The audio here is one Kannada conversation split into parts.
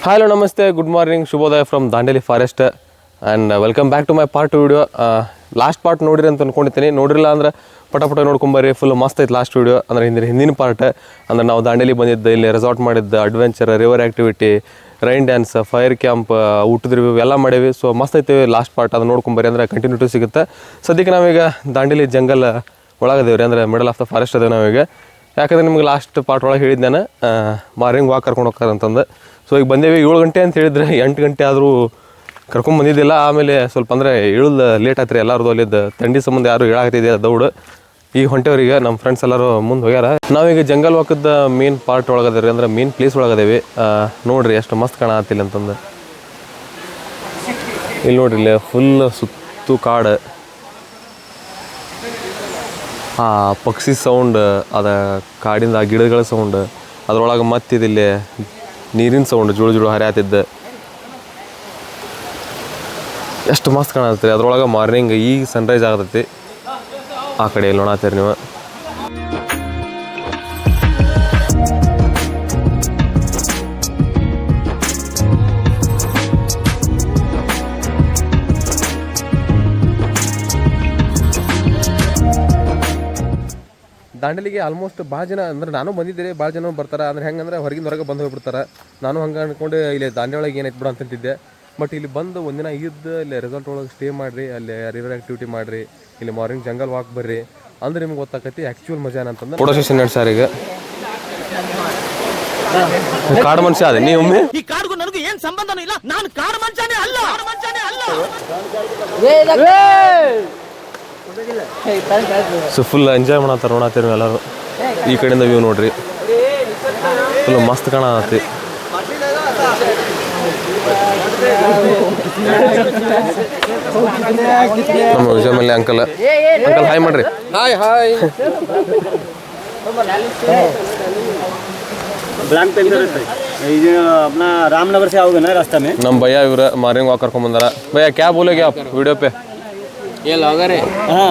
ಹಲೋ ನಮಸ್ತೆ, ಗುಡ್ ಮಾರ್ನಿಂಗ್, ಶುಭೋದಯ from Dandeli forest and welcome back to my part video. Last part ನೋಡಿರಿ ಅಂತ ಅಂದ್ಕೊಂಡಿದ್ದೀನಿ. ನೋಡಿರಲ್ಲ ಅಂದ್ರೆ ಪಟ ನೋಡ್ಕೊಂಬರ್ರಿ. ಫುಲ್ ಮಸ್ತ್ ಐತೆ ಲಾಸ್ಟ್ ವಿಡಿಯೋ. ಅಂದರೆ ಹಿಂದಿನ ಪಾರ್ಟ್ ಅಂದರೆ ನಾವು ದಾಂಡೇಲಿ ಬಂದಿದ್ದು, ಇಲ್ಲಿ ರೆಸಾರ್ಟ್ ಮಾಡಿದ್ದು, adventure, river activity, rain dance, fire camp, ಊಟದ ರಿವ್ಯೂ ಎಲ್ಲ ಮಾಡೀವಿ. ಸೊ ಮಸ್ತ್ ಐತೆ ಲಾಸ್ಟ್ ಪಾರ್ಟ್. ಅದು ನೋಡ್ಕೊಂಬರ್ರಿ, ಅಂದರೆ ಕಂಟಿನ್ಯೂಟಿ ಸಿಗುತ್ತೆ. ಸದ್ಯಕ್ಕೆ ನಾವೀಗ ದಾಂಡೇಲಿ ಜಂಗಲ್ ಒಳಗದೇವ್ರಿ, ಅಂದರೆ ಮಿಡಲ್ ಆಫ್ ದ ಫಾರೆಸ್ಟ್ ಅದೇವೆ ನಾವೀಗ. ಯಾಕಂದರೆ ನಿಮ್ಗೆ ಲಾಸ್ಟ್ ಪಾರ್ಟ್ ಒಳಗೆ ಹೇಳಿದ್ದು ನಾನು ಮಾರ್ನಿಂಗ್ ವಾಕ್ ಕರ್ಕೊಂಡು ಹೋಗ್ತಾರೆ ಅಂತಂದು. ಸೊ ಈಗ ಬಂದೇವಿ 7 ಗಂಟೆ ಅಂತ ಹೇಳಿದ್ರೆ 8 ಗಂಟೆ ಆದರೂ ಕರ್ಕೊಂಬಂದಿದ್ದಿಲ್ಲ. ಆಮೇಲೆ ಸ್ವಲ್ಪ ಅಂದರೆ ಇಳಿದು ಲೇಟ್ ಆಯ್ತು ರೀ ಎಲ್ಲರದು. ಅಲ್ಲಿದ್ದು ಥಂಡಿ ಸಂಬಂಧ ಯಾರು ಹೇಳಾಗ್ತಿದೆ ದೌಡು. ಈಗ ಹೊಂಟೇವ್ರಿಗೆ ನಮ್ಮ ಫ್ರೆಂಡ್ಸ್ ಎಲ್ಲರೂ ಮುಂದೆ ಹೋಗ್ಯಾರ. ನಾವೀಗ ಜಂಗಲ್ ವಾಕದ ಮೇನ್ ಪಾರ್ಟ್ ಒಳಗದೇವಿ ರೀ, ಅಂದರೆ ಮೇನ್ ಪ್ಲೇಸ್ ಒಳಗದೇವಿ. ನೋಡಿರಿ ಎಷ್ಟು ಮಸ್ತ್ ಕಾಣತ್ತಿಲ್ಲ ಅಂತಂದು. ಇಲ್ಲಿ ನೋಡ್ರಿ, ಇಲ್ಲಿ ಫುಲ್ ಸುತ್ತು ಕಾಡು, ಆ ಪಕ್ಷಿ ಸೌಂಡ್, ಅದ ಕಾಡಿಂದ ಆ ಗಿಡಗಳ ಸೌಂಡ್, ಅದ್ರೊಳಗೆ ಮತ್ತಿದಿಲ್ಲಿ ನೀರಿನ ಸೌಂಡ್, ಜುಳು ಜುಳು ಹರಿಯಾತಿದ್ದ. ಎಷ್ಟು ಮಸ್ತ್ ಕಾಣತ್ತೀರಿ. ಅದ್ರೊಳಗೆ ಮಾರ್ನಿಂಗ್ ಈಗ ಸನ್ರೈಸ್ ಆಗತೈತಿ. ಆ ಕಡೆ ಇಲ್ಲಿ ನೋಡತ್ತೀರಿ ನೀವು. ದಾಂಡೇಲಿಗೆ ಆಲ್ಮೋಸ್ಟ್ ಭಾಳ ಜನ, ಅಂದರೆ ನಾನು ಬಂದಿದ್ದೀರಿ, ಭಾಳ ಜನ ಬರ್ತಾರೆ. ಅಂದರೆ ಹೆಂಗಂದ್ರೆ ಹೊರಗೆ ಬಂದು ಹೋಗ್ಬಿಡ್ತಾರೆ. ನಾನು ಹಂಗೆ ಅಂದ್ಕೊಂಡು ಇಲ್ಲಿ ದಾಂಡೇಲಿ ಒಳಗೆ ಏನೈತೆ ಬಿಡು ಅಂತಂತಿದ್ದೆ. ಬಟ್ ಇಲ್ಲಿ ಬಂದು ಒಂದಿನ ಇದ್ದು ಇಲ್ಲಿ ರೆಸಾರ್ಟ್ ಒಳಗೆ ಸ್ಟೇ ಮಾಡಿರಿ, ಅಲ್ಲಿ ರಿವರ್ ಆ್ಯಕ್ಟಿವಿಟಿ ಮಾಡಿರಿ, ಇಲ್ಲಿ ಮಾರ್ನಿಂಗ್ ಜಂಗಲ್ ವಾಕ್ ಬರ್ರಿ, ಅಂದ್ರೆ ನಿಮ್ಗೆ ಗೊತ್ತಾಕತಿ ಆ್ಯಕ್ಚುಯಲ್ ಮಜಾ ಏನಂತಂದ್ರೆ. ಫೋಟೋ ಸೆಷನ್ ನಡೆಸಾರ ಈಗ. ಕಾಡು ಮನುಷ್ಯ ಅದೇ ನೀ ಒಮ್ಮೆ. ಈ ಕಾಡಿಗೂ ನನಗೂ ಏನು ಸಂಬಂಧನೂ ಇಲ್ಲ, ನಾನು ಕಾಡು ಮನುಷ್ಯನೇ ಅಲ್ಲ. ಸೊ ಫುಲ್ ಎಂಜಾಯ್ ಮಾಡತ್ತಾರೆ, ನೋಡತ್ತೀರಿ ಎಲ್ಲರೂ. ಈ ಕಡೆಯಿಂದ ವ್ಯೂ ನೋಡ್ರಿ, ಫುಲ್ ಮಸ್ತ್ ಕಾಣತಿ. ನಮ್ಮ ವಿಜಯಮಲ್ಯ ಅಂಕಲ್ ಹಾಯ್ ಮಾಡ್ರಿ. ಹಾಯ್ अपना रामनगर से आओगे ना रास्ता में. ನಮ್ಮ ಭಯ್ಯ ಇವ್ರ ಮಾರ್ನಿಂಗ್ ವಾಕ್ ಕರ್ಕೊಂಡ್ ಬಂದಾರ. ಭಯ್ಯ ಕ್ಯಾ ಬೋಲೆಗೆ आप वीडियो पे? ये ब्लॉगर है.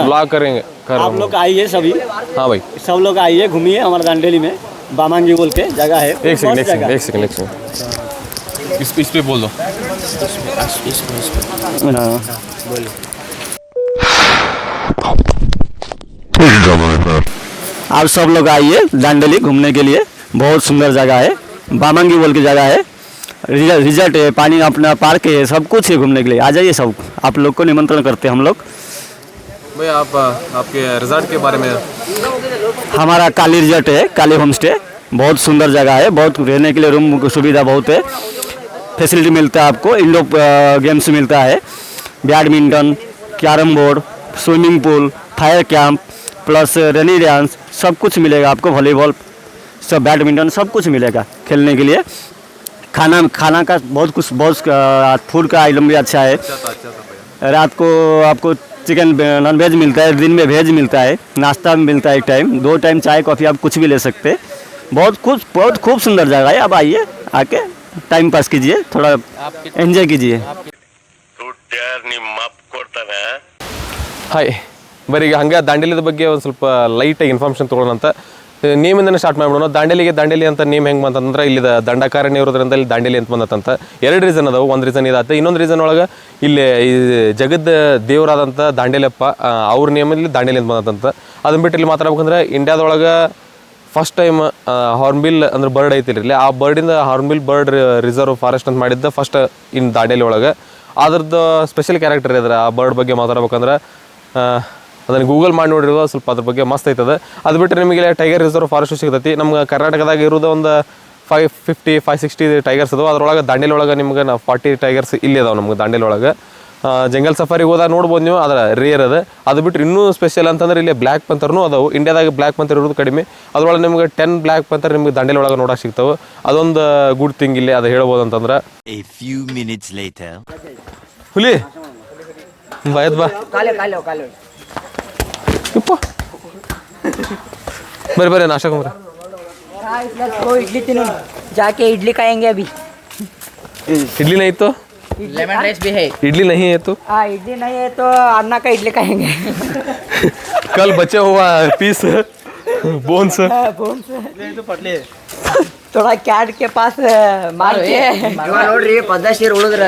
ब्लॉग करेंगे. आप लोग आइए सभी. हाँ भाई, सब लोग आइए, घूमिए हमारे दांडेली में. बामांगी बोल के जगह है. एक सेकंड इस पे बोल दो. आप सब लोग आइए दांडेली घूमने के लिए. बहुत सुंदर जगह है. बामांगी बोल की जगह है. रिजल्ट है, पानी अपना पार्क है, सब कुछ है घूमने के लिए. आ जाइए सब. आप लोग को निमंत्रण करते हैं हम लोग. भैया आप आपके रिजॉर्ट के बारे में. हमारा काली रिजॉर्ट है, काली होम स्टे. बहुत सुंदर जगह है. बहुत रहने के लिए रूम की सुविधा बहुत है. फैसिलिटी मिलता है आपको. इंडोर गेम्स मिलता है, badminton, carrom board, swimming pool, fire camp, plus rainy dance, सब कुछ मिलेगा आपको. वॉलीबॉल, सब बैडमिंटन, सब कुछ मिलेगा खेलने के लिए. खाना का बहुत फूड का आइटम भी अच्छा है. रात को आपको चिकन नॉन वेज मिलता है, दिन में वेज मिलता है, नाश्ता भी मिलता है एक टाइम, 2 टाइम चाय कॉफ़ी आप कुछ भी ले सकते. बहुत खूब सुंदर जगह है. आप आइए, आके टाइम पास कीजिए, थोड़ा एंजॉय कीजिए. ಹಾಯ್ ಬರೀ ಈಗ ಹಂಗೆ ದಾಂಡೇಲಿದ ಬಗ್ಗೆ ಒಂದು ಸ್ವಲ್ಪ ಲೈಟಾಗಿ ಇನ್ಫಾರ್ಮೇಷನ್ ತೊಗೊಳ್ಳೋಣ ಅಂತ ನೇಮಿಂದನೇ ಸ್ಟಾರ್ಟ್ ಮಾಡ್ಬಿಡೋಣ. ದಾಂಡೇಲಿ ಅಂತ ನೇಮ್ ಹೆಂಗೆ ಬಂತಂದ್ರೆ ಇಲ್ಲಿ ದಂಡಕಾರಣ್ಯ ಇರೋದ್ರಿಂದ ಇಲ್ಲಿ ದಾಂಡೇಲಿ ಅಂತ ಬಂದತ್ತಂತ. 2 ರೀಸನ್ ಅದಾವೆ. ಒಂದು ರೀಸನ್ ಇದಾಯ್ತು, ಇನ್ನೊಂದು ರೀಸನ್ ಒಳಗೆ ಇಲ್ಲಿ ಈ ಜಗದ ದೇವರಾದಂಥ ದಾಂಡೇಲಿಯಪ್ಪ ಅವ್ರ ನೇಮಲ್ಲಿ ದಾಂಡೇಲಿ ಅಂತ ಬಂದತ್ತಂತ. ಅದನ್ನ ಬಿಟ್ಟು ಇಲ್ಲಿ ಮಾತಾಡ್ಬೇಕಂದ್ರೆ ಇಂಡಿಯಾದೊಳಗೆ ಫಸ್ಟ್ ಟೈಮ್ ಹಾರ್ನ್ಬಿಲ್ ಅಂದ್ರೆ ಬರ್ಡ್ ಐತಿಲ್ಲ ಇಲ್ಲಿ, ಆ ಬರ್ಡಿಂದ ಹಾರ್ನ್ಬಿಲ್ ಬರ್ಡ್ ರಿಸರ್ವ್ ಫಾರೆಸ್ಟ್ ಅಂತ ಮಾಡಿದ್ದ ಫಸ್ಟ್ ಇನ್ ದಾಂಡೇಲಿ ಒಳಗೆ. ಅದ್ರದ್ದು ಸ್ಪೆಷಲ್ ಕ್ಯಾರೆಕ್ಟರ್ ಇದ್ರೆ ಆ ಬರ್ಡ್ ಬಗ್ಗೆ ಮಾತಾಡ್ಬೇಕಂದ್ರೆ ಅದನ್ನು ಗೂಗಲ್ ಮಾಡಿ ನೋಡಿರೋ ಸ್ವಲ್ಪ ಅದ್ರ ಬಗ್ಗೆ ಮಸ್ತ್ ಐತದ. ಅದು ಬಿಟ್ಟರೆ ನಿಮಗೆ ಟೈಗರ್ ರಿಸರ್ವ್ ಫಾರೆಸ್ಟ್ ಸಿಗ್ತೈತಿ. ನಮ್ಗೆ ಕರ್ನಾಟಕದಾಗ ಇರೋದು ಒಂದು 550-560 ಟೈಗರ್ಸ್ ಅದಾವೆ. ಅದ್ರೊಳಗೆ ದಾಂಡೇಲಿ ಒಳಗೆ ನಿಮ್ಗೆ 40 ಟೈಗರ್ಸ್ ಇಲ್ಲಿ ಅದಾವೆ ನಮ್ಗೆ ದಾಂಡೇಲಿ ಒಳಗೆ. ಜಂಗಲ್ ಸಫಾರಿಗೆ ಹೋದಾಗ ನೋಡ್ಬೋದು ನೀವು, ಅದರ ರೇರ್ ಅದ. ಅದು ಬಿಟ್ಟರೆ ಇನ್ನೂ ಸ್ಪೆಷಲ್ ಅಂತಂದ್ರೆ ಇಲ್ಲಿ ಬ್ಲ್ಯಾಕ್ ಪಂಥರ್ನೂ ಅದಾವೆ. ಇಂಡಿಯಾದಾಗ ಬ್ಲ್ಯಾಕ್ ಪಂಥರ್ ಇರೋದು ಕಡಿಮೆ. ಅದ್ರೊಳಗೆ ನಿಮ್ಗೆ 10 ಬ್ಲ್ಯಾಕ್ ಪಂಥರ್ ನಿಮ್ಗೆ ದಾಂಡೇಲಿ ಒಳಗೆ ನೋಡೋಕೆ ಸಿಗ್ತಾವೆ. ಅದೊಂದು ಗುಡ್ ಥಿಂಗ್ ಇಲ್ಲಿ ಅದು ಹೇಳ್ಬೋದು ಅಂತಂದ್ರೆ. ಹುಲಿ ಬಾಯದ್ ಬಾ बरे नाश्ता करो. इडली तीनों जाके इडली खाएंगे अभी. इडली नहीं तो लेमन राइस भी है. इडली नहीं है तो इडली नहीं है तो अन्ना का इडली खाएंगे. कल बचा हुआ पीस बोन्स बोन्स थोड़ा कैट के पास मार के ಇವ ನೋಡ್ರಿ ಪದ್ದ ಸೇರಿ ಉಳಿದ್ರ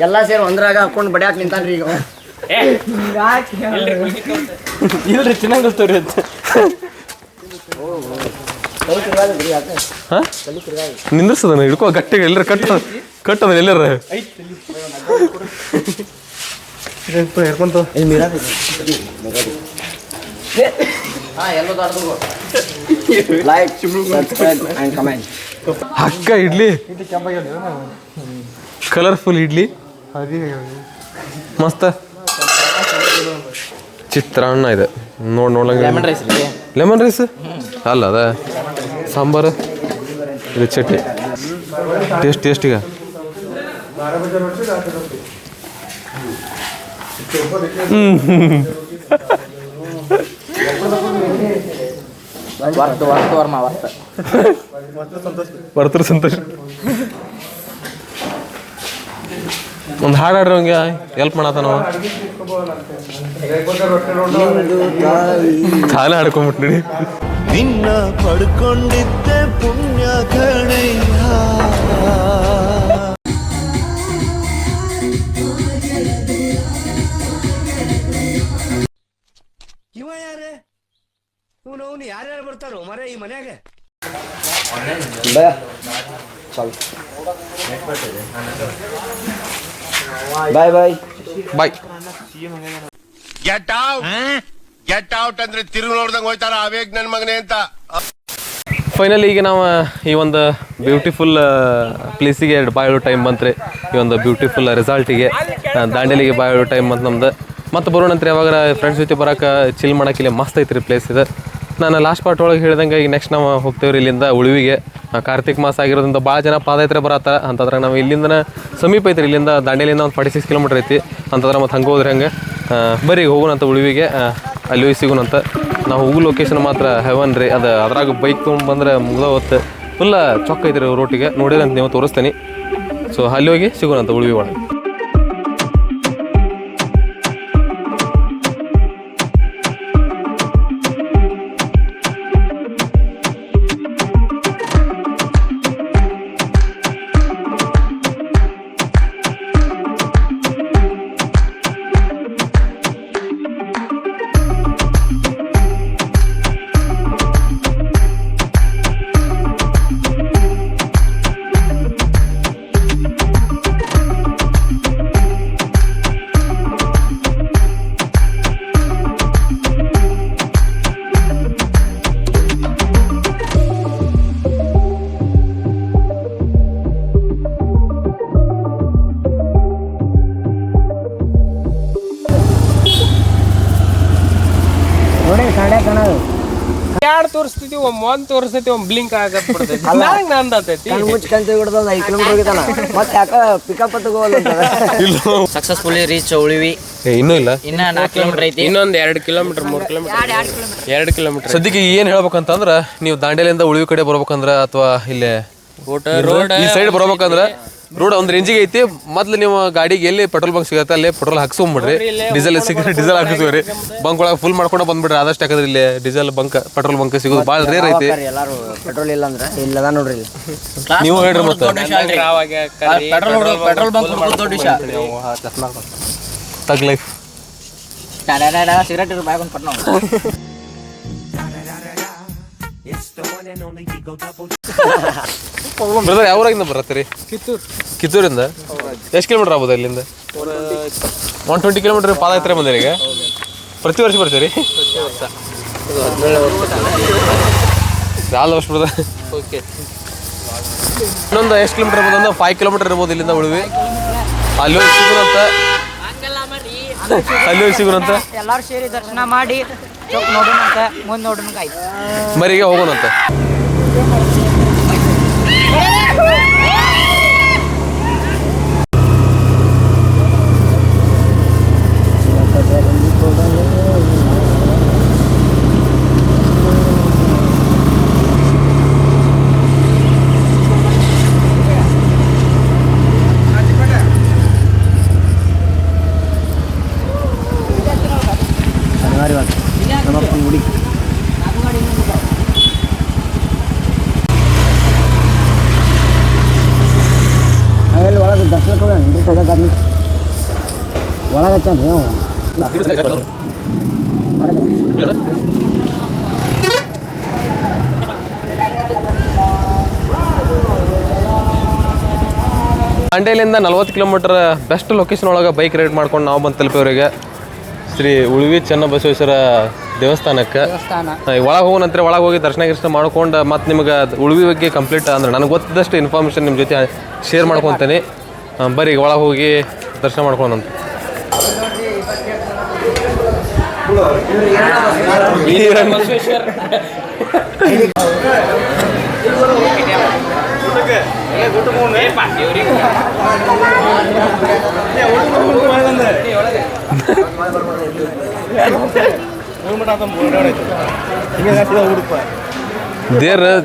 ಎಲ್ಲಾ ಸೇರಿ ಒಂದ್ರಾಗ ಹಾಕೊಂಡು ಬಡಿಯಾಕ ನಿಂತಾನ್ರಿ ಈಗ ಇಲ್ರಿ ಚೆನ್ನಾಗಿ ಗೊತ್ತವ್ರಿ ಅಂತ ನಿಂದ್ರಿಸದ ಹಿಡ್ಕೋ ಗಟ್ಟಿಗೆ ಎಲ್ಲರ ಕಟ್ಟದ ಎಲ್ಲರ like subscribe and comment Hakka idli colourful idli ಮಸ್ತ ಚಿತ್ರಾನ್ನ ಇದೆ ನೋಡ್ಲಂಗೆ ಲೆಮನ್ ರೈಸ್ ಅಲ್ಲ ಅದ ಸಾಂಬಾರು ಇದು ಚಟ್ನಿ ಟೇಸ್ಟ್ ಈಗ ಬರ್ತಾರೆ ಸಂತೋಷ ಒಂದು ಹಾಡು ಹಾಡ್ರಿ ಹಂಗೆ ಹೆಲ್ಪ್ ಮಾಡತ್ತ ನಾವು ತಾನೇ ಹಾಡ್ಕೊಂಬಿಟ್ರಿ ನಿನ್ನ ಪಡ್ಕೊಂಡಿದ್ದೆ ಪುಣ್ಯ ಕಣಯ್ಯ ಇವ ಯಾರೇ ಇವನು ಯಾರ್ಯಾರು ಬರ್ತಾರೋ ಮರೆ ಈ ಮನ್ಯಾಗ ಬಾಯ್ ಬಾಯ್ ಬಾಯ್ ಗೆಟ್ ಔಟ್ ಅಂದ್ರೆ ತಿರುಗಿ ನೋಡ್ದಂಗೆ ಹೋಯ್ತಾರ ಅವೇಗ್ ನನ್ನ ಮಗನೇ ಅಂತ ಫೈನಲಿ ಈಗ ನಾವು ಈ ಒಂದು ಬ್ಯೂಟಿಫುಲ್ ಪ್ಲೇಸಿಗೆ ಬಾಯೋ ಟೈಮ್ ಬಂತ್ರಿ ಈ ಒಂದು ಬ್ಯೂಟಿಫುಲ್ ರೆಸಾಲ್ಟಿಗೆ ದಾಂಡೇಲಿಗೆ ಬಾಯೋ ಟೈಮ್ ಬಂತು ನಮ್ದು ಮತ್ತು ಬರೋಣಂತ್ರಿ ಯಾವಾಗ ಫ್ರೆಂಡ್ಸ್ ಜೊತೆ ಬರೋಕೆ ಚಿಲ್ ಮಾಡೋಕೆ ಇಲ್ಲಿ ಮಸ್ತ್ ಐತ್ರಿ ಪ್ಲೇಸ್ ಇದೆ ನಾನು ಲಾಸ್ಟ್ ಪಾರ್ಟ್ ಒಳಗೆ ಹೇಳ್ದಂಗೆ ಈಗ ನೆಕ್ಸ್ಟ್ ನಾವು ಹೋಗ್ತೇವ್ರಿ ಇಲ್ಲಿಂದ ಉಳಿವಿಗೆ ಕಾರ್ತಿಕ್ ಮಾಸ ಆಗಿರೋದ್ರಿಂದ ಭಾಳ ಜನ ಪಾದಯಾತ್ರೆ ಬರತ್ತಾರ ಅಂತಂದ್ರೆ ನಾವು ಇಲ್ಲಿಂದ ಸಮೀಪ ಐತ್ರಿ ಇಲ್ಲಿಂದ ದಾಂಡೇಲಿಂದ ಒಂದು 46 ಕಿಲೋಮೀಟ್ರ್ ಐತಿ ಅಂತಂದ್ರೆ ಮತ್ತು ಹಂಗೆ ಹೋದ್ರೆ ಹಂಗೆ ಬರೀ ಹೋಗೋಣಂತ ಉಳಿವಿಗೆ ಅಲ್ಲಿ ಹೋಗಿ ಸಿಗೋಣಂತ ನಾವು ಹೋಗೋ ಲೊಕೇಶನ್ ಮಾತ್ರ ಹೆವನ್ ರೀ ಅದು ಅದ್ರಾಗ ಬೈಕ್ ತೊಗೊಂಡ್ಬಂದ್ರೆ ಮುಗ್ದ ಹೊತ್ತು ಫುಲ್ಲ ಚೊಕ್ಕ ಐತ್ರಿ ರೋಟಿಗೆ ನೋಡಿರಂತ ನೀವು ತೋರಿಸ್ತೀನಿ ಸೊ ಅಲ್ಲಿ ಹೋಗಿ ಸಿಗೋಣಂತ ಉಳಿವಿ ಒಳಗೆ ಎರಡು ತೋರಿಸ್ತಿದ್ವಿ ಒಂದ್ ತೋರಿಸ್ತೈತಿ ಒಂದ್ ಬ್ಲಿಂಕ್ ಆಗತ್ ಬಿಡ್ತೈತಿ ನಂದತೈತಿ ಮುಚ್ಕಂತ ಹಿಡ್ದು ಒಂದು 5 ಕಿಲೋಮೀಟರ್ ಹೋಗಿದ್ದಾನ ಮತ್ತೆ ಯಾಕ ಪಿಕಪ್ ತಗೋಲ್ಲ ಸಕ್ಸಸ್ಫುಲಿ ರೀಚ್ ಉಳಿವಿ ಇನ್ನೂ ಇಲ್ಲ ಇನ್ನ 4 ಕಿಲೋಮೀಟರ್ ಐತಿ ಇನ್ನೊಂದ್ 2 ಕಿಲೋಮೀಟರ್ 3 ಕಿಲೋಮೀಟರ್ 2 ಕಿಲೋಮೀಟರ್ ಸದ್ಯಕ್ಕೆ ಏನು ಹೇಳ್ಬೇಕಂತಂದ್ರೆ ನೀವು ದಾಂಡೇಲಿಯಿಂದ ಉಳಿವಿ ಕಡೆ ಬರ್ಬೇಕಂದ್ರೆ ಅಥವಾ ಇಲ್ಲೇ ರೋಡ್ ಈ ಸೈಡ್ ಬರ್ಬೇಕಂದ್ರೆ ರೋಡ್ ಒಂದು ರೇಂಜಿಗೆ ಐತಿ ಮೊದ್ಲು ನೀವು ಗಾಡಿಗೆ ಎಲ್ಲಿ ಪೆಟ್ರೋಲ್ ಬಂಕ್ ಸಿಗತ್ತೆ ಅಲ್ಲಿ ಪೆಟ್ರೋಲ್ ಹಾಕ್ಸ್ಕೊಂಬಿಡ್ರಿ ಡೀಸೆಲ್ ಸಿಕ್ಕರೆ ಡೀಸೆಲ್ ಹಾಕಿಸ್ತೀವಿ ಬಂಕ್ ಒಳಗೆ ಫುಲ್ ಮಾಡ್ಕೊಂಡು ಬಂದ್ಬಿಡ್ರಿ ಆದಷ್ಟು ಯಾಕಂದ್ರೆ ಇಲ್ಲಿ ಡೀಸೆಲ್ ಬಂಕ್ ಪೆಟ್ರೋಲ್ ಬಂಕ್ ಸಿಗೋದು ಭಾಳ ರೇರ್ ಐತಿ ಎಲ್ಲಾರು ಪೆಟ್ರೋಲ್ ಇಲ್ಲ ಅಂದ್ರೆ ಇಲ್ಲದ ನೋಡ್ರಿ ಇಲ್ಲಿ ನೀವು ಹೇಳ್ರಿ ಮತ್ತೆ ಪೆಟ್ರೋಲ್ ಬಂಕ್ ದೊಡ್ಡ ವಿಷಯ ತಗ್ ಲೈಫ್ ಸಿಗರೇಟ್ ಬ್ಯಾಗ್ ಒಂದು ಪಟ್ನ ಬ್ರದರ್ ಯಾವ ಊರಾಗಿಂದ ಬರತ್ತೀರಿ ಕಿತ್ತೂರಿಂದ ಎಷ್ಟು ಕಿಲೋಮೀಟರ್ ಆಗ್ಬೋದು ಇಲ್ಲಿಂದ 120 ಕಿಲೋಮೀಟರ್ ಪಾದಯಾತ್ರೆ ಬಂದಿರಿ ಈಗ ಪ್ರತಿ ವರ್ಷ ಬರ್ತೀರಿ ಯಾವ್ದು ವರ್ಷ ಬ್ರದರ್ ಇನ್ನೊಂದು ಎಷ್ಟು ಕಿಲೋಮೀಟರ್ ಇರ್ಬೋದು ಅಂದ್ರೆ 5 ಕಿಲೋಮೀಟರ್ ಇರ್ಬೋದು ಇಲ್ಲಿಂದ ಉಳಿವಿ ಅಲ್ಲಿ ಹೋಗಿ ಸಿಗುನಂತ ಅಲ್ಲಿ ಹೋಗಿ ಸಿಗುನಂತ ಎಲ್ಲರೂ ಸೇರಿ ದರ್ಶನ ಮಾಡಿ ನೋಡೋಣಂತ ಮುಂದೆ ನೋಡೋಣ ಆಯ್ತು ಮರಿಗೆ ಹೋಗೋಣಂತ ದಾಂಡೇಲಿಯಿಂದ 40 ಕಿಲೋಮೀಟರ್ ಬೆಸ್ಟ್ ಲೊಕೇಶನ್ ಒಳಗೆ ಬೈಕ್ ರೈಡ್ ಮಾಡ್ಕೊಂಡು ನಾವು ಬಂದು ತಲುಪಿವ್ರಿಗೆ ಶ್ರೀ ಉಳುವಿ ಚೆನ್ನಬಸವೇಶ್ವರ ದೇವಸ್ಥಾನಕ್ಕೆ ಒಳಗೆ ಹೋಗೋ ನಂತರ ಒಳಗೆ ಹೋಗಿ ದರ್ಶನ ಮಾಡ್ಕೊಂಡು ಮತ್ತು ನಿಮ್ಗೆ ಉಳುವಿ ಬಗ್ಗೆ ಕಂಪ್ಲೀಟ್ ಅಂದ್ರೆ ನನಗೆ ಗೊತ್ತಿದ್ದಷ್ಟು ಇನ್ಫಾರ್ಮೇಷನ್ ನಿಮ್ಮ ಜೊತೆ ಶೇರ್ ಮಾಡ್ಕೊತೀನಿ. ಬರೀ ಒಳಗೆ ಹೋಗಿ ದರ್ಶನ ಮಾಡ್ಕೊಂಡಂತ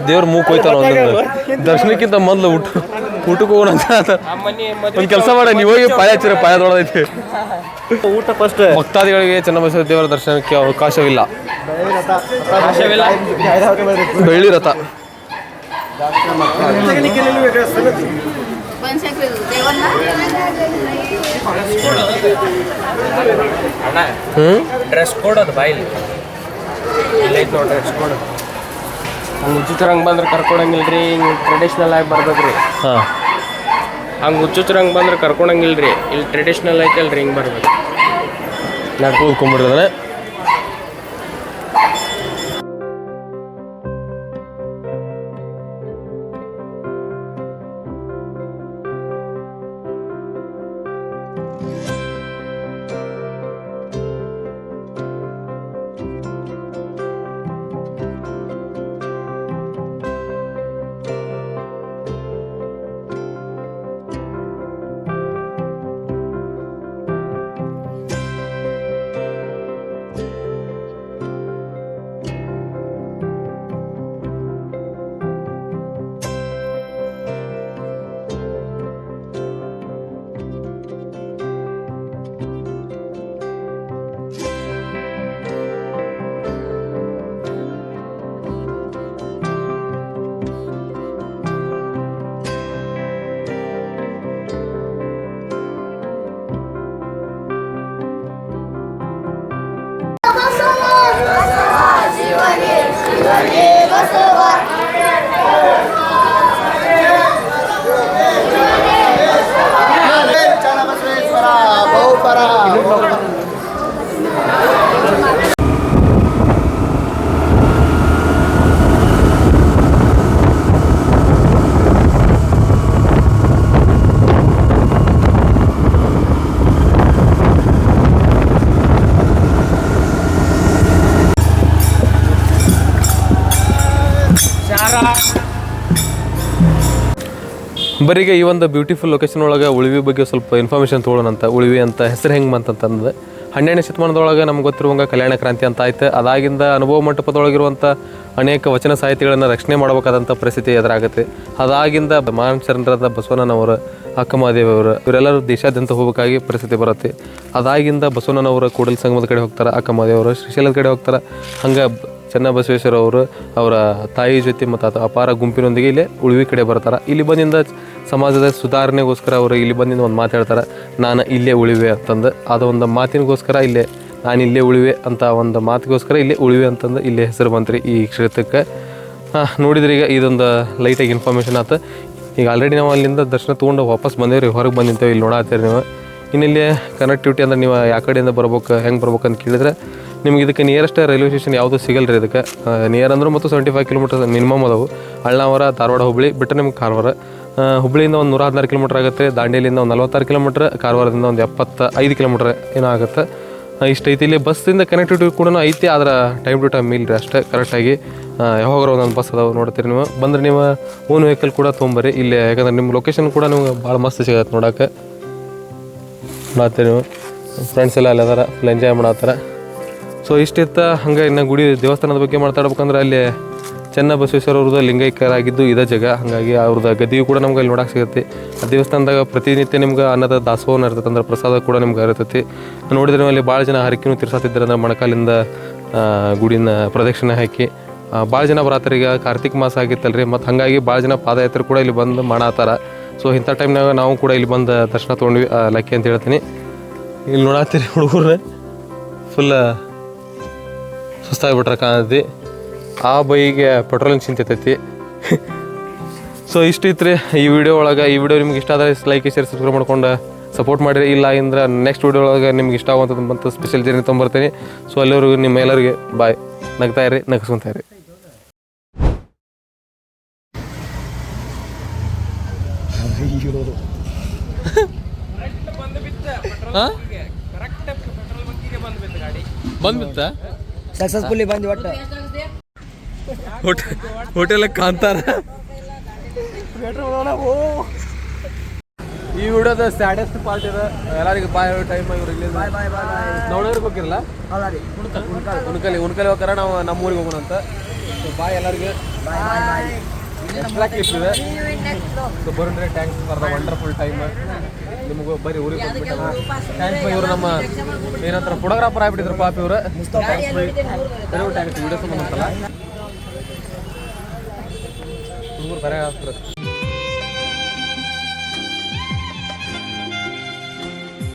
ದೇವ್ರ ಮೂಕ್ ಹೋಯ್ತಾರ ದರ್ಶನಕ್ಕಿಂತ ಮೊದಲು ಊಟಕ್ಕೆ ಹೋಗೋಣ ಅಂತ ಒಂದು ಕೆಲಸ ಮಾಡ ನೀವು ಹೋಗಿ ಪಾಯ ಹಚ್ಚಿರ ಪಾಯ ತೊಳೆದೈತಿ ಊಟ ಫಸ್ಟ್. ಭಕ್ತಾದಿಗಳಿಗೆ ಚೆನ್ನಬಸವ ದೇವರ ದರ್ಶನಕ್ಕೆ ಅವಕಾಶವಿಲ್ಲ. ಬೆಳ್ಳಿ ರಥ ಡ್ರೆಸ್ ಕೋಡ್ ಅದು ಬಾಯಿಲಿ ಇಲ್ಲ ಐತೆ ನೋಡಿ ಡ್ರೆಸ್ ಕೋಡ್. ಹಂಗೆ ಹುಚ್ಚುಚ್ಚರಂಗೆ ಬಂದ್ರೆ ಕರ್ಕೊಳಂಗಿಲ್ರಿ, ಹಿಂಗೆ ಟ್ರೆಡಿಷ್ನಲ್ ಆಗಿ ಬರ್ಬೇಕ್ರಿ. ಹಾಂ ಹಂಗೆ ಹುಚ್ಚುಚ್ಚರಂಗೆ ಬಂದ್ರೆ ಕರ್ಕೊಳಂಗಿಲ್ರಿ, ಇಲ್ಲಿ ಟ್ರೆಡಿಷ್ನಲ್ ಐತಲ್ರಿ ಹಿಂಗೆ ಬರ್ಬೇಕು. ಕೂತ್ಕೊಂಡ್ಬಿಡ್ತಾನೆ. ಬರೀಗ ಈ ಒಂದು ಬ್ಯೂಟಿಫುಲ್ ಲೊಕೇಶನ್ ಒಳಗೆ ಉಳುವಿ ಬಗ್ಗೆ ಸ್ವಲ್ಪ ಇನ್ಫಾರ್ಮೇಷನ್ ತೊಗೊಳ್ಳೋಣಂತ. ಉಳುವಿ ಅಂತ ಹೆಸರು ಹೆಂಗೆ ಬಂತಂತಂದ್ರೆ 12ನೇ ಶತಮಾನದೊಳಗೆ ನಮ್ಗೆ ಗೊತ್ತಿರುವಂಗೆ ಕಲ್ಯಾಣ ಕ್ರಾಂತಿ ಅಂತ ಆಯ್ತು. ಅದಾಗಿಂದ ಅನುಭವ ಮಂಟಪದೊಳಗಿರುವಂಥ ಅನೇಕ ವಚನ ಸಾಹಿತಿಗಳನ್ನು ರಕ್ಷಣೆ ಮಾಡಬೇಕಾದಂಥ ಪರಿಸ್ಥಿತಿ ಎದುರಾಗುತ್ತೆ. ಅದಾಗಿಂದ ಮಹಾನ್ ಶರಣರಾದ ಬಸವಣ್ಣನವರು, ಅಕ್ಕಮಹಾದೇವಿಯವರು ಇವರೆಲ್ಲರೂ ದೇಶಾದ್ಯಂತ ಹೋಗಬೇಕಾಗಿ ಪರಿಸ್ಥಿತಿ ಬರುತ್ತೆ. ಅದಾಗಿಂದ ಬಸವಣ್ಣನವರು ಕೂಡಲ ಸಂಗಮದ ಕಡೆ ಹೋಗ್ತಾರೆ, ಅಕ್ಕಮಹಾದೇವರು ಶ್ರೀಶೈಲದ ಕಡೆ ಹೋಗ್ತಾರೆ. ಹಂಗೆ ಚೆನ್ನಬಸವೇಶ್ವರ ಅವರು ಅವರ ತಾಯಿ ಜೊತೆ ಮತ್ತು ಅಪಾರ ಗುಂಪಿನೊಂದಿಗೆ ಇಲ್ಲಿ ಉಳುವಿ ಕಡೆ ಬರ್ತಾರೆ. ಇಲ್ಲಿ ಬಂದಿಂದ ಸಮಾಜದ ಸುಧಾರಣೆಗೋಸ್ಕರ ಅವರು ಇಲ್ಲಿ ಬಂದಿಂದ ಒಂದು ಮಾತಾಡ್ತಾರೆ, ನಾನು ಇಲ್ಲೇ ಉಳಿವೆ ಅಂತಂದು. ಅದೊಂದು ಮಾತಿನಗೋಸ್ಕರ ಇಲ್ಲೇ ನಾನು ಇಲ್ಲೇ ಉಳಿವೆ ಅಂತ ಒಂದು ಮಾತಿಗೋಸ್ಕರ ಇಲ್ಲೇ ಉಳಿವೆ ಅಂತಂದು ಇಲ್ಲಿ ಹೆಸರು ಬಂತ್ರಿ ಈ ಕ್ಷೇತ್ರಕ್ಕೆ. ನೋಡಿದ್ರಿ ಈಗ ಇದೊಂದು ಲೈಟಾಗಿ ಇನ್ಫಾರ್ಮೇಷನ್ ಆಯ್ತು. ಈಗ ಆಲ್ರೆಡಿ ನಾವು ಅಲ್ಲಿಂದ ದರ್ಶನ ತೊಗೊಂಡು ವಾಪಸ್ ಬಂದೇವ್ರಿ, ಹೊರಗೆ ಬಂದಿರ್ತೇವೆ. ಇಲ್ಲಿ ನೋಡತ್ತೀರಿ ನೀವು. ಇನ್ನಿಲ್ಲಿ ಕನೆಕ್ಟಿವಿಟಿ ಅಂದ್ರೆ ನೀವು ಯಾವ ಕಡೆಯಿಂದ ಬರ್ಬೇಕು, ಹೆಂಗೆ ಬರ್ಬೇಕು ಅಂತ ಕೇಳಿದ್ರೆ ನಿಮ್ಗೆ ಇದಕ್ಕೆ ನಿಯರೆಸ್ಟ್ ರೈಲ್ವೆ ಸ್ಟೇಷನ್ ಯಾವುದೂ ಸಿಗಲ್ಲ ರೀ. ಇದಕ್ಕೆ ನಿಯರ್ ಅಂದ್ರೆ ಮತ್ತು 75 ಕಿಲೋಮೀಟರ್ ಮಿನಿಮಮ್ ಅದಾವು. ಅಳ್ನಾವರ, ಧಾರವಾಡ, ಹುಬ್ಬಳ್ಳಿ ಬಿಟ್ಟರೆ ನಿಮ್ಗೆ ಕಾರವಾರ. ಹುಬ್ಬಳ್ಳಿಯಿಂದ ಒಂದು 116 ಕಿಲೋಮೀಟರ್ ಆಗುತ್ತೆ, ದಾಂಡೇಲಿಯಿಂದ ಒಂದು 46 ಕಿಲೋಮೀಟ್ರ್, ಕಾರವಾರದಿಂದ ಒಂದು 75 ಕಿಲೋಮೀಟ್ರ್ ಏನೋ ಆಗುತ್ತೆ. ಇಷ್ಟು ಐತಿ. ಇಲ್ಲಿ ಬಸ್ಸಿಂದ ಕನೆಕ್ಟಿವಿಟಿ ಕೂಡ ಐತಿ, ಆದ್ರೆ ಟೈಮ್ ಟು ಟೈಮ್ ಇಲ್ಲರಿ ಅಷ್ಟೇ ಕರೆಕ್ಟಾಗಿ. ಯಾವಾಗ ಒಂದೊಂದು ಬಸ್ ಅದಾವೆ ನೋಡ್ತೀರಿ ನೀವು. ಬಂದರೆ ನೀವು ಓನ್ ವೆಹಿಕಲ್ ಕೂಡ ತೊಗೊಂಬರ್ರಿ ಇಲ್ಲಿ, ಯಾಕಂದ್ರೆ ನಿಮ್ಮ ಲೊಕೇಶನ್ ಕೂಡ ನಿಮ್ಗೆ ಭಾಳ ಮಸ್ತ್ ಸಿಗತ್ತೆ ನೋಡೋಕೆ. ನೋಡ್ತೀರಿ ನೀವು ಫ್ರೆಂಡ್ಸ್ ಎಲ್ಲ ಅದಾರ, ಫುಲ್ ಎಂಜಾಯ್ ಮಾಡತ್ತಾರ. ಸೊ ಇಷ್ಟಿತ್ತು. ಹಂಗೆ ಇನ್ನು ಗುಡಿ ದೇವಸ್ಥಾನದ ಬಗ್ಗೆ ಮಾತಾಡ್ಬೇಕಂದ್ರೆ ಅಲ್ಲಿ ಚೆನ್ನಬಸವೇಶ್ವರ ಅವ್ರದ್ದು ಲಿಂಗೈಕ್ಯರಾಗಿದ್ದು ಇದೇ ಜಾಗ. ಹಾಗಾಗಿ ಅವ್ರದ್ದು ಗದಿಯು ಕೂಡ ನಮ್ಗೆ ಅಲ್ಲಿ ನೋಡೋಕೆ ಸಿಗುತ್ತೆ. ಆ ದೇವಸ್ಥಾನದಾಗ ಪ್ರತಿನಿತ್ಯ ನಿಮ್ಗೆ ಅನ್ನದ ದಾಸೋಹನ ಇರ್ತೈತೆ, ಅಂದ್ರೆ ಪ್ರಸಾದ ಕೂಡ ನಿಮ್ಗೆ ಇರ್ತೈತಿ. ನೋಡಿದ್ರೆ ಅಲ್ಲಿ ಭಾಳ ಜನ ಹರಕೆನೂ ತೀರ್ಸಾತಿದ್ದಾರೆ. ಅಂದ್ರೆ ಮೊಣಕಾಲಿಂದ ಗುಡಿನ ಪ್ರದಕ್ಷಿಣೆ ಹಾಕಿ ಭಾಳ ಜನ ಬರತ್ತಾರೆ. ಈಗ ಕಾರ್ತಿಕ್ ಮಾಸ ಆಗಿತ್ತಲ್ರಿ, ಮತ್ತು ಹಾಗಾಗಿ ಭಾಳ ಜನ ಪಾದಯಾತ್ರೆ ಕೂಡ ಇಲ್ಲಿ ಬಂದು ಮಾಡತ್ತಾರ. ಸೊ ಇಂಥ ಟೈಮ್ನಾಗ ನಾವು ಕೂಡ ಇಲ್ಲಿ ಬಂದು ದರ್ಶನ ತೊಗೊಂಡ್ವಿ ಲಕ್ಕಿ ಅಂತ ಹೇಳ್ತೀನಿ. ಇಲ್ಲಿ ನೋಡತ್ತೀರಿ ಹುಡುಗರು ಫುಲ್ ಸುಸ್ತಾಗ್ಬಿಟ್ರೆ ಕಾಣತಿ. ಆ ಬೈಗೆ ಪೆಟ್ರೋಲಿನ ಚಿಂತೈತಿ. ಸೊ ಇಷ್ಟು ಇತ್ತು ರೀ ಈ ವಿಡಿಯೋ ಒಳಗೆ. ಈ ವಿಡಿಯೋ ನಿಮ್ಗೆ ಇಷ್ಟ ಆದರೆ ಲೈಕ್ ಶೇರ್ ಸಬ್ಸ್ಕ್ರೈಬ್ ಮಾಡ್ಕೊಂಡು ಸಪೋರ್ಟ್ ಮಾಡಿರಿ. ಇಲ್ಲ ಅಂದ್ರೆ ನೆಕ್ಸ್ಟ್ ವಿಡಿಯೋ ಒಳಗೆ ನಿಮ್ಗೆ ಇಷ್ಟ ಆಗುವಂಥದ್ದು ಬಂತು ಸ್ಪೆಷಲ್ ಜರ್ನಿ ತೊಗೊಂಬರ್ತೀನಿ. ಸೊ ಅಲ್ಲಿವರೆಗೂ ನಿಮ್ಮ ಎಲ್ಲರಿಗೆ ಬಾಯ್. ನಗ್ತಾ ಇರಿ, ನಗಿಸ್ಕೊತಾ ಇರಿ. ಬಂದ್ಬಿತ್ತ ಸಕ್ಸಸ್ಫುಲಿ ಬಂದು ಒಟ್ಟು ಹೋಟೆಲ್ ಕಾಂತಾರ. ಈ ವಿಡಿಯೋದ ಸ್ಯಾಡೆಸ್ಟ್ ಪಾರ್ಟ್ ಇದೆ. ಎಲ್ಲರಿಗೂ ಬಾಯ್ ಟೈಮ್ ನೋಡೋರಿಗೆ ಹೋಗಿರಲ್ಲ ಉಣ್ಕಲಿ ಹೋಗಾರ ನಾವು ನಮ್ಮೂರಿಗೆ ಹೋಗೋಣ ಅಂತ. ಸೊ ಬಾಯ್ ಎಲ್ಲರಿಗೆ. ಎಕ್ಸ್ಟ್ರಾ ಕ್ಲಿಪ್ ಇದೆ. ಸೊ ಬರೋಣ್ರಿ. Thanks for the wonderful time. ನಿಮಗೂ ಬರೀ ಊರಿಗೆ ಬಂದ್ಬಿಟ್ಟಾರ. ಥ್ಯಾಂಕ್ಸ್ ಇವರು ನಮ್ಮ ಏನಂತಾರೆ ಫೋಟೋಗ್ರಾಫರ್ ಆಗ್ಬಿಟ್ಟಿದ್ರು ಪಾಪ ಇವರು. ಥ್ಯಾಂಕ್ಸ್ ವಿಡಿಯೋ ಸಂಬಂಧಲ್ಲ ಹುಡುಗರು ಬರೇ ಆಗ್ತಾರೆ.